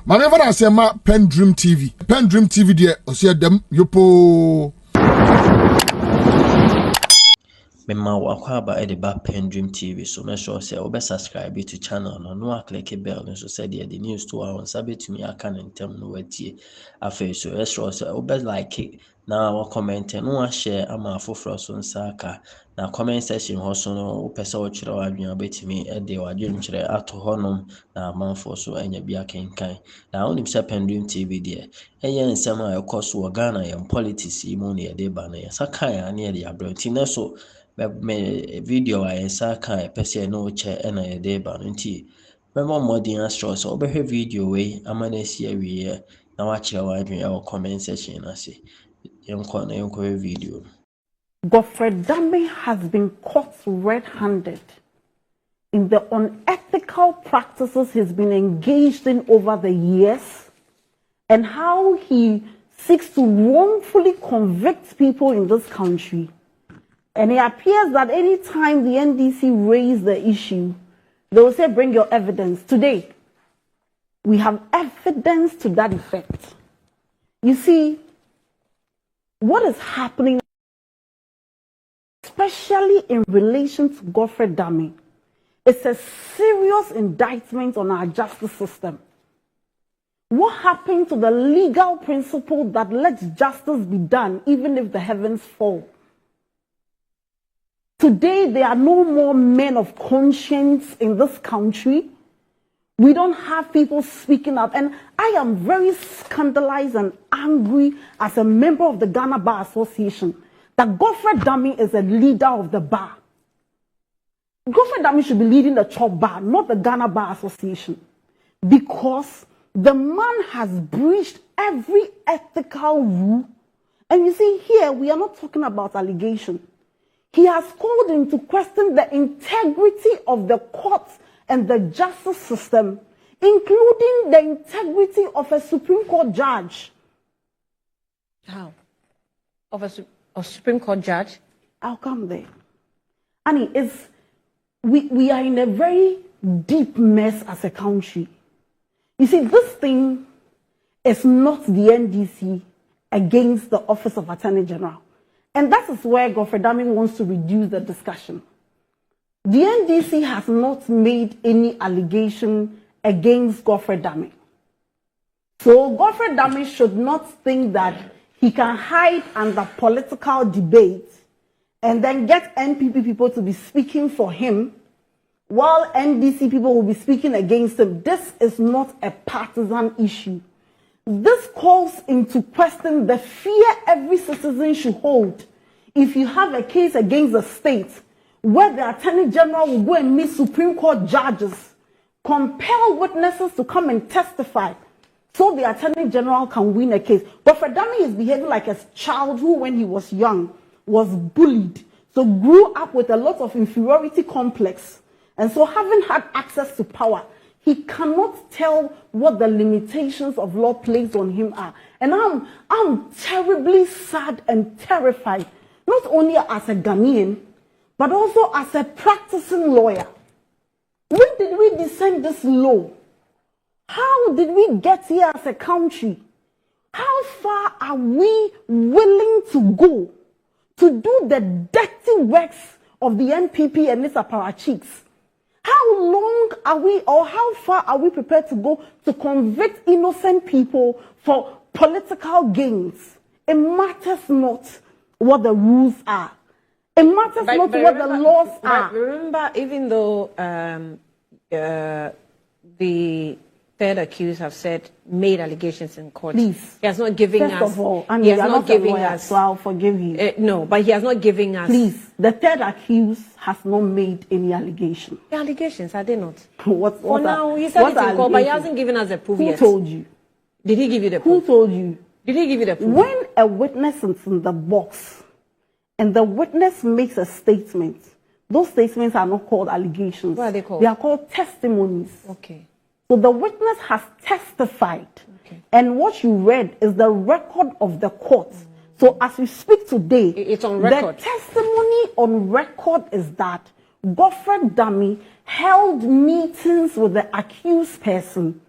Manever I say ma PENDREAM TV. PENDREAM TV there, o see them yopo. Mema wakwaba e de ba PENDREAM TV so make sure say obe subscribe to channel no click bell so say the news to our sabit me aka ntem no watie afa so make sure say obe like na wa comment no share ama afoforo so nsaka na comment section ho so no opese wo kire wa adwen obetimi e de wa adwen kire ato honom na amanfo so anya bia kenkan na onim say PENDREAM TV de eye nsem a ekoso Ghana yam politics mu ne de ba na yasaka ya ne de abranti na so me video I saka pese no che na ye de ba nti me mo modern astro so obehwe video we amana si awie na wa kire wa adwen e comment section na se yenko video. Godfrey Dame has been caught red-handed in the unethical practices he's been engaged in over the years and how he seeks to wrongfully convict people in this country. And it appears that any time the NDC raise the issue, they will say, bring your evidence. Today, we have evidence to that effect. You see, what is happening, especially in relation to Godfrey Dame, is a serious indictment on our justice system. What happened to the legal principle that lets justice be done even if the heavens fall? Today, there are no more men of conscience in this country. We don't have people speaking up. And I am very scandalized and angry as a member of the Ghana Bar Association that Godfrey Dame is a leader of the bar. Godfrey Dame should be leading the Ch0pbar, not the Ghana Bar Association. Because the man has breached every ethical rule. And you see, here we are not talking about allegation. He has called into question the integrity of the courts and the justice system, including the integrity of a Supreme Court judge. How? Of a Supreme Court judge? I'll come there. Annie, we are in a very deep mess as a country. You see, this thing is not the NDC against the Office of Attorney General. And that is where Godfrey Dame wants to reduce the discussion. The NDC has not made any allegation against Godfrey Dame. So Godfrey Dame should not think that he can hide under political debate and then get NPP people to be speaking for him while NDC people will be speaking against him. This is not a partisan issue. This calls into question the fear every citizen should hold. If you have a case against the state where the Attorney General will go and meet Supreme Court judges, compel witnesses to come and testify so the Attorney General can win a case. But Godfrey Dame is behaving like a child who, when he was young, was bullied, so grew up with a lot of inferiority complex. And so having had access to power, he cannot tell what the limitations of law placed on him are. And I'm terribly sad and terrified, not only as a Ghanaian, but also as a practicing lawyer. When did we descend this low? How did we get here as a country? How far are we willing to go to do the dirty works of the NPP and its apparatchiks? How long are we, or how far are we prepared to go to convict innocent people for political gains? It matters not what the rules are. It matters not what the laws are. Remember, even though the third accused have said made allegations in court, Please, he has not given us. First of all, and he has not given lawyer, us. so I'll forgive you. No, but he has not given us. Please, the third accused has not made any allegation. The allegations, are they not? What For now, he said it in court, but he hasn't given us the proof Who yet. told you? Did he give you the Who proof? told you? Did he give you the proof? When a witness is in the box and the witness makes a statement, those statements are not called allegations. What are they called? They are called testimonies. Okay. So the witness has testified. Okay. And what you read is the record of the court. So as we speak today, It's on record. The testimony on record is that Godfrey Dame held meetings with the accused person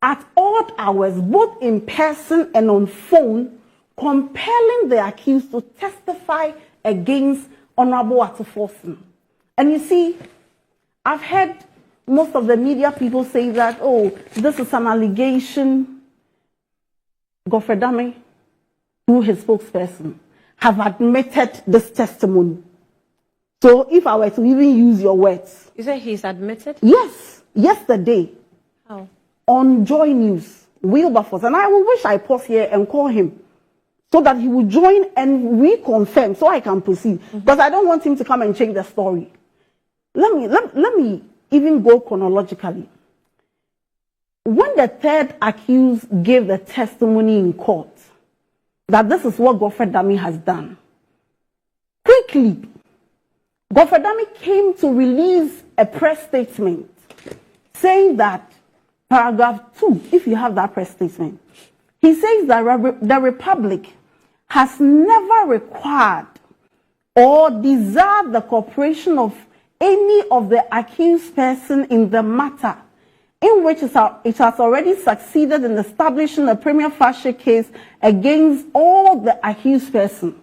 at odd hours, both in person and on phone, compelling the accused to testify against Honorable Atuforsen. And you see, I've heard most of the media people say that, oh, this is an allegation. Godfrey Dame, through his spokesperson, have admitted this testimony. So if I were to even use your words. You say he's admitted? Yes, yesterday. How? On Joy News, Wilberforce. And I will wish I pause here and call him so that he will join and reconfirm so I can proceed. Because I don't want him to come and change the story. Let me even go chronologically. When the third accused gave the testimony in court that this is what Godfrey Dame has done, quickly, Godfrey Dame came to release a press statement saying that, paragraph 2, if you have that press statement, he says that the Republic has never required or desired the cooperation of any of the accused person in the matter in which it has already succeeded in establishing a prima facie case against all the accused person.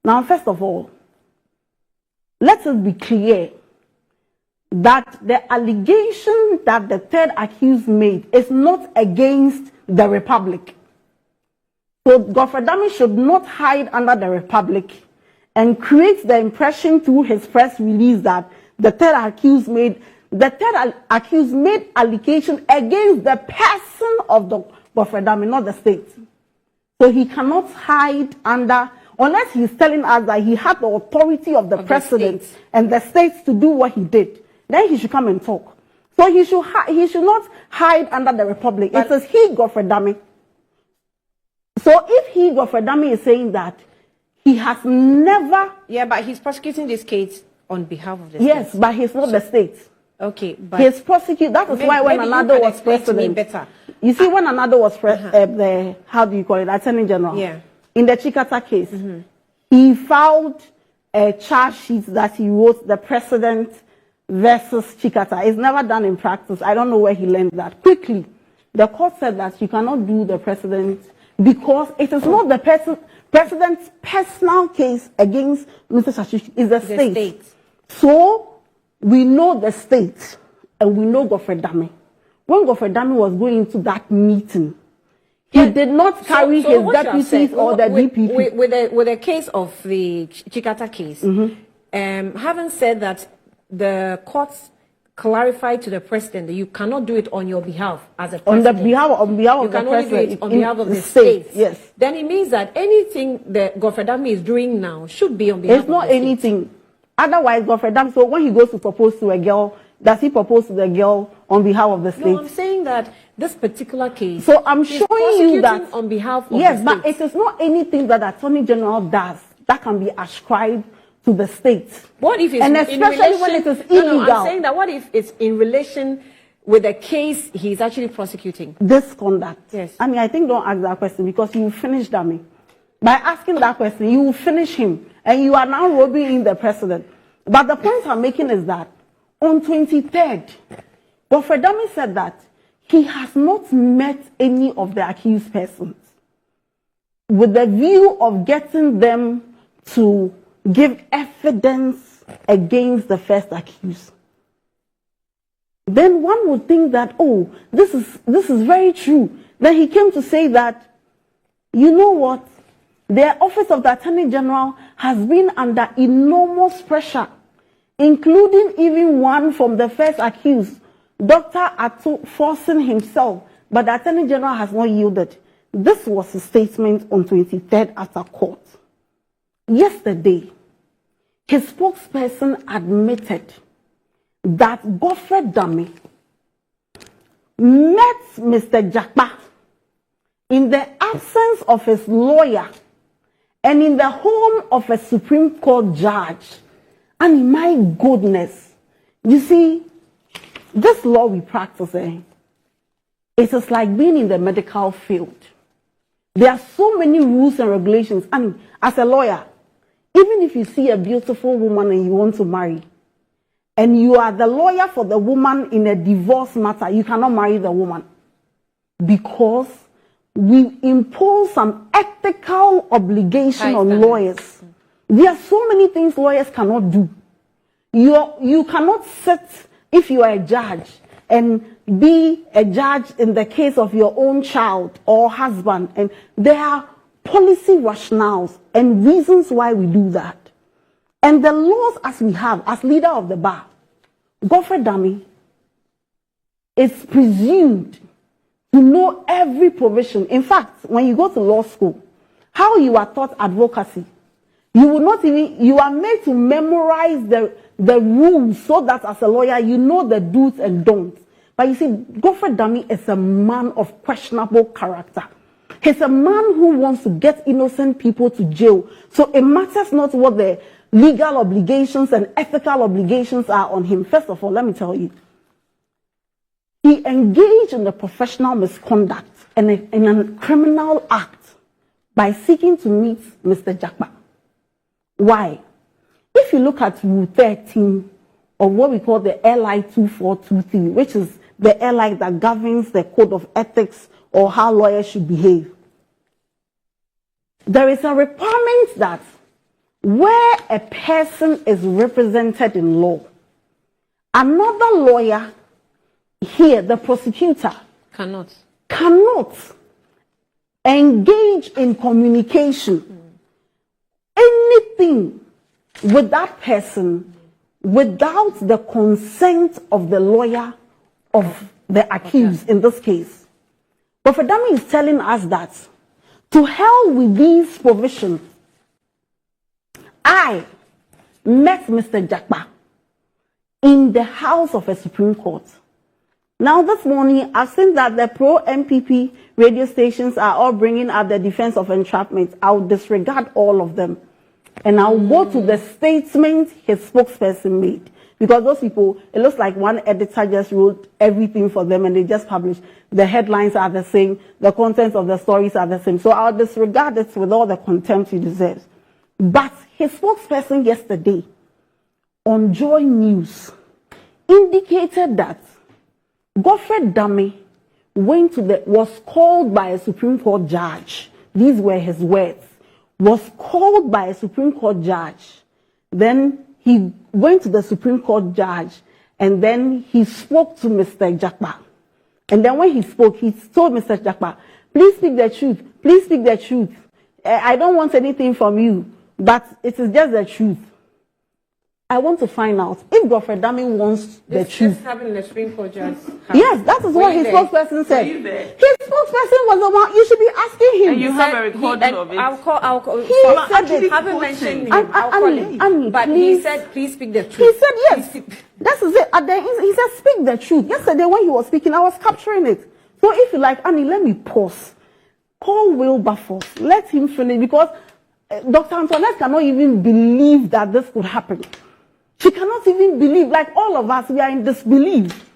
Now, first of all, let us be clear that the allegation that the third accused made is not against the Republic. So Godfrey Dame should not hide under the Republic and create the impression through his press release that the third accused made allegation against the person of the Godfrey Dame, not the state. So he cannot hide under, unless he's telling us that he had the authority of the president and the states to do what he did. Then he should come and talk. So he should not hide under the Republic. It says he, Godfrey Dame. So if he, Godfrey Dame, is saying that he has never... Yeah, but he's prosecuting this case on behalf of the state. Yes, but he's not the state. Okay, but... He's prosecuting... That is why when Annan was president... Better. You see, when Annan was the... How do you call it? Attorney General. Yeah. In the Ch0pbar case, he filed a charge sheet that he wrote, the president versus Ch0pbar. It's never done in practice. I don't know where he learned that. Quickly, the court said that you cannot do the president because it is not the president's personal case against Mr. Shashi, it's the state. So we know the state and we know Godfrey Dame. When Godfrey Dame was going into that meeting, he did not carry his deputies or the DPP. With the case of the Ch0pbar case, having said that, the courts clarified to the president that you cannot do it on your behalf as a president. On behalf of you the can president. only do it on behalf of the state. Yes. Then it means that anything that Godfrey Dame is doing now should be on behalf of the state. It's not anything. Otherwise, Godfrey Dame, so when he goes to propose to a girl, does he propose to the girl on behalf of the state? No, I'm saying that this particular case. So I'm showing you that on behalf of the yes, state. but it is not anything that the Attorney General does that can be ascribed to the state. What if it's and especially when it is illegal? No, I'm saying that what if it's in relation with the case he's actually prosecuting? This conduct. Yes. I mean, I think don't ask that question because you will finish Dame. By asking that question, you will finish him, and you are now robbing in the president. But the point I'm making is that on 23rd, Godfrey Dame said that he has not met any of the accused persons with the view of getting them to give evidence against the first accused. Then one would think that, oh, this is very true. Then he came to say that, you know what? The office of the Attorney General has been under enormous pressure, including even one from the first accused, Dr. Atuforsen himself, but the Attorney General has not yielded. This was his statement on 23rd after court. Yesterday, his spokesperson admitted that Godfrey Dame met Mr. Ch0pbar in the absence of his lawyer and in the home of a Supreme Court judge. And my goodness, you see, this law we practice, it is like being in the medical field. There are so many rules and regulations. And as a lawyer, even if you see a beautiful woman and you want to marry, and you are the lawyer for the woman in a divorce matter, you cannot marry the woman. because we impose some ethical obligation on lawyers. There are so many things lawyers cannot do. You cannot sit, if you are a judge, and be a judge in the case of your own child or husband. And there are policy rationales and reasons why we do that. And the laws as we have, as leader of the bar, Godfrey Dami is presumed to know every provision. In fact, when you go to law school, how you are taught advocacy, you will not even, you are made to memorize the rules so that as a lawyer, you know the do's and don'ts. But you see, Godfrey Dami is a man of questionable character. He's a man who wants to get innocent people to jail. So it matters not what the legal obligations and ethical obligations are on him. First of all, let me tell you, he engaged in a professional misconduct and in a criminal act by seeking to meet Mr. Ch0pbar. Why? If you look at Rule 13 of what we call the LI 2423, which is the LI that governs the code of ethics or how lawyers should behave, there is a requirement that where a person is represented in law, another lawyer here, the prosecutor, cannot engage in communication, anything with that person without the consent of the lawyer of the accused in this case. But Dami is telling us that to hell with these provisions, I met Mr. Ch0pbar in the house of a Supreme Court. Now this morning, I've seen that the pro-MPP radio stations are all bringing up the defense of entrapment. I'll disregard all of them. And I'll go to the statement his spokesperson made. Because those people, it looks like one editor just wrote everything for them and they just published. The headlines are the same. The contents of the stories are the same. So I'll disregard it with all the contempt he deserves. But his spokesperson yesterday on Joy News indicated that Godfrey Dami was called by a Supreme Court judge. These were his words. Was called by a Supreme Court judge. Then he went to the Supreme Court judge and then he spoke to Mr. Ch0pbar. And then when he spoke, he told Mr. Ch0pbar, please speak the truth. Please speak the truth. I don't want anything from you, but it is just the truth. I want to find out if Godfrey Dami wants the truth. This happened in the Supreme Court judge. Yes, that is what his spokesperson said. His spokesperson was the one. You should be asking him. And you have a recording of it. I'll call. He said it. I haven't mentioned him. I'll call him. Annie, but please. He said, please speak the truth. He said yes. That is it. At the end, he said, speak the truth. Yesterday when he was speaking, I was capturing it. So if you like, Annie, let me pause. Call Wilberforce. Let him finish because Dr. Antoinette cannot even believe that this could happen. She cannot even believe, like all of us, we are in disbelief.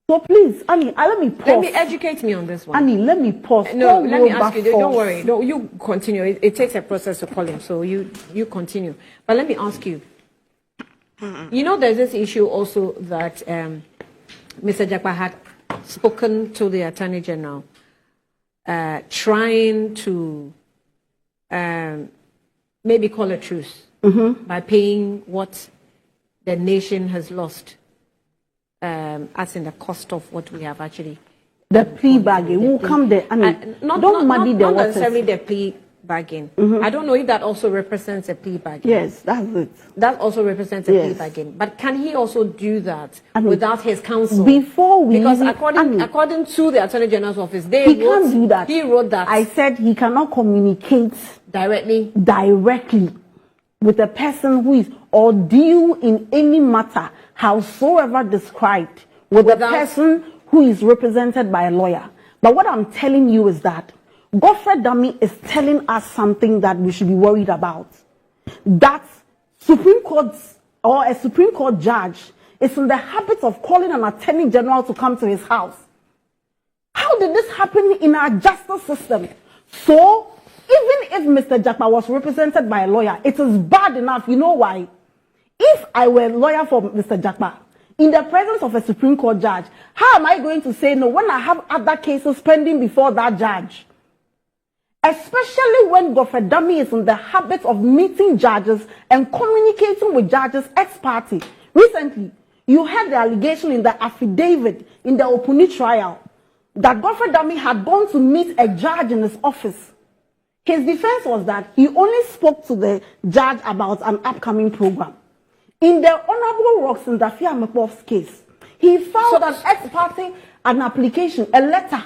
So please, Annie, let me pause. Let me educate me on this one. Annie, let me pause. No, let me ask you. Don't worry. No, you continue. It takes a process to call him, so you continue. But let me ask you. You know, there's this issue also that Mr. Ch0pbar had spoken to the Attorney General, trying to maybe call a truce by paying what the nation has lost, as in the cost of what we have actually. The plea bargain will come there. I mean, don't muddy the waters. Not necessarily the plea bargain. I don't know if that also represents a plea bargain. Yes, that's it. That also represents a plea bargain. But can he also do that without his counsel? Before we because according to the Attorney General's office, he can't do that. He wrote that. I said he cannot communicate directly with a person who is or deal in any matter, howsoever described, with a person who is represented by a lawyer. But what I'm telling you is that Godfrey Dami is telling us something that we should be worried about. That Supreme Court or a Supreme Court judge is in the habit of calling an Attorney General to come to his house. How did this happen in our justice system? So, even if Mr. Ch0pbar was represented by a lawyer, it is bad enough. You know why? If I were a lawyer for Mr. Ch0pbar, in the presence of a Supreme Court judge. How am I going to say no when I have other cases pending before that judge? Especially when Godfrey Dami is in the habit of meeting judges and communicating with judges ex parte. Recently, you heard the allegation in the affidavit in the Opuni trial that Godfrey Dami had gone to meet a judge in his office. His defense was that he only spoke to the judge about an upcoming program. In the Honorable Roxanne Dafia-Mepoff's case, he filed an application, a letter,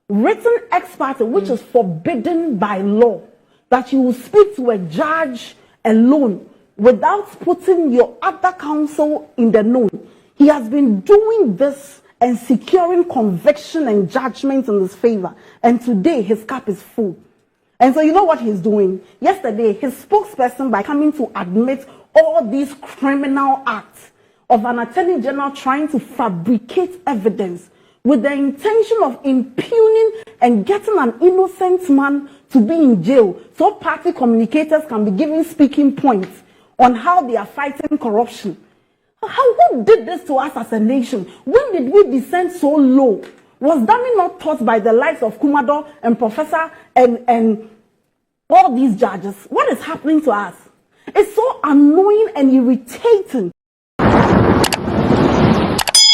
written ex parte, which is forbidden by law, that you will speak to a judge alone without putting your other counsel in the know. He has been doing this and securing conviction and judgment in his favor. And today, his cup is full. And so you know what he's doing? Yesterday, his spokesperson, by coming to admit all these criminal acts of an attorney general trying to fabricate evidence with the intention of impugning and getting an innocent man to be in jail so party communicators can be given speaking points on how they are fighting corruption. Who did this to us as a nation? When did we descend so low? Was Dami not taught by the likes of Kumado and Professor and all these judges? What is happening to us? It's so annoying and irritating.